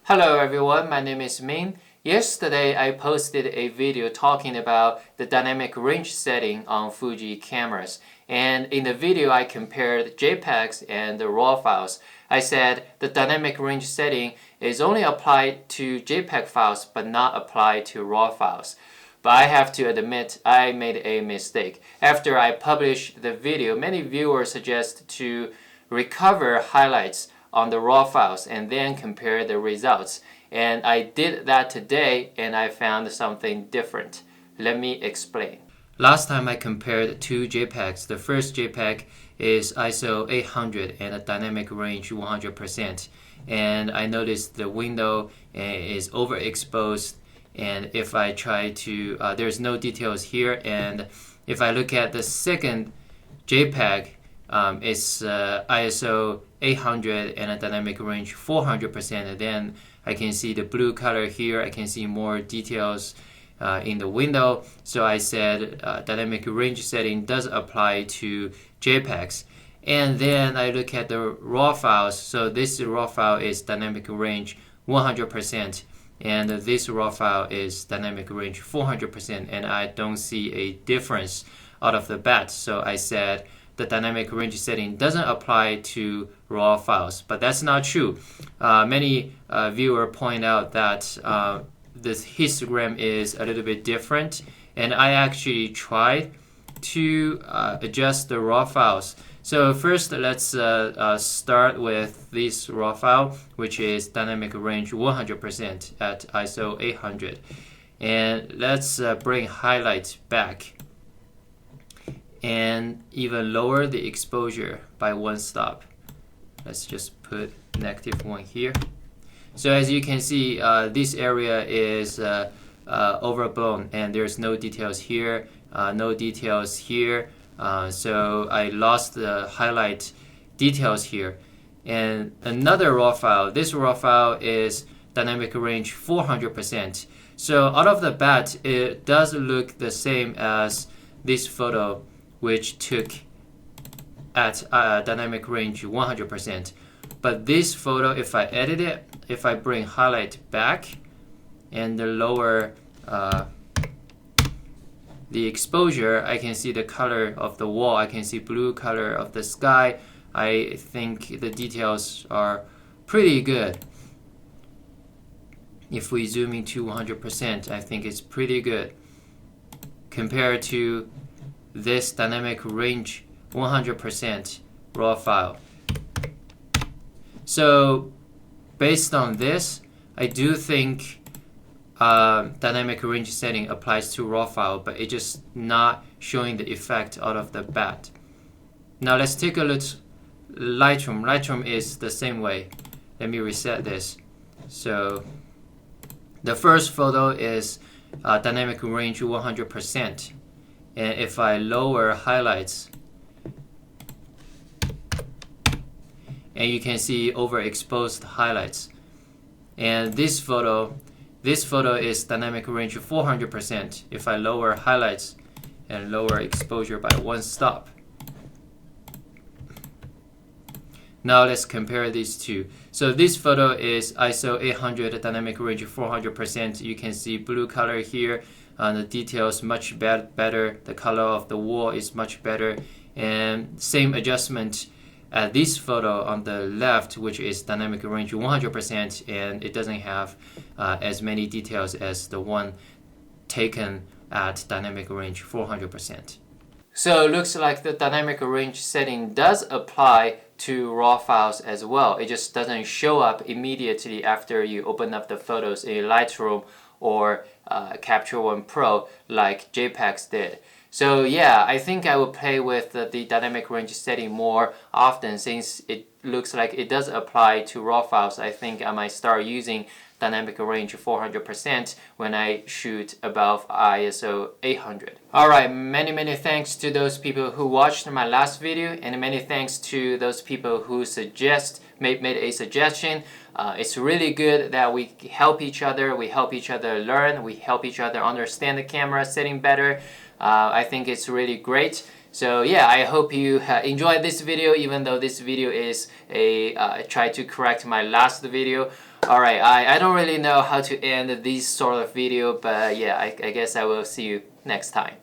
Hello everyone, my name is Ming. Yesterday I posted a video talking about the dynamic range setting on Fuji cameras. And in the video I compared JPEGs and the RAW files. I said the dynamic range setting is only applied to JPEG files but not applied to RAW files. But I have to admit I made a mistake. After I published the video, many viewers suggest to recover highlights on the raw files and then compare the results. And I did that today and I found something different. Let me explain. Last time I compared two JPEGs. The first JPEG is ISO 800 and a dynamic range 100%. And I noticed the window is overexposed, and if I try to, there's no details here, and if I look at the second JPEG, it's ISO 800 and a dynamic range 400%, and then I can see the blue color here. I can see more details in the window. So I said dynamic range setting does apply to JPEGs. And then I look at the raw files. So this raw file is dynamic range 100%, and this raw file is dynamic range 400%, and I don't see a difference out of the bat. So I said the dynamic range setting doesn't apply to raw files, but that's not true. Many viewers point out that this histogram is a little bit different, and I actually tried to adjust the raw files. So first, let's start with this raw file, which is dynamic range 100% at ISO 800, and let's bring highlights back and even lower the exposure by one stop. Let's just put -1 here. So as you can see, this area is overblown, and there's no details here, no details here. So I lost the highlight details here. And another raw file, this raw file is dynamic range 400%. So out of the bat, it does look the same as this photo, which took at dynamic range 100%. But this photo, if I edit it, if I bring highlight back and the lower the exposure, I can see the color of the wall, I can see blue color of the sky. I think the details are pretty good. If we zoom into 100%, I think it's pretty good compared to this dynamic range 100% raw file. So based on this, I do think dynamic range setting applies to raw file, but it's just not showing the effect out of the bat. Now let's take a look at Lightroom. Lightroom is the same way. Let me reset this. So the first photo is dynamic range 100%. And if I lower highlights, and you can see overexposed highlights. And this photo is dynamic range 400%. If I lower highlights and lower exposure by one stop. Now let's compare these two. So this photo is ISO 800, dynamic range 400%. You can see blue color here. The details much better. The color of the wall is much better. And same adjustment at this photo on the left, which is dynamic range 100%, and it doesn't have as many details as the one taken at dynamic range 400%. So it looks like the dynamic range setting does apply to raw files as well. It just doesn't show up immediately after you open up the photos in Lightroom or Capture One Pro like JPEGs did. So yeah, I think I will play with the dynamic range setting more often, since it looks like it does apply to raw files. I think I might start using dynamic range 400% when I shoot above ISO 800. Alright, many thanks to those people who watched my last video, and many thanks to those people who made a suggestion. It's really good that we help each other, learn, we help each other understand the camera setting better. I think it's really great. So yeah, I hope you enjoyed this video, even though this video is a try to correct my last video. Alright, I don't really know how to end this sort of video, but yeah, I guess I will see you next time.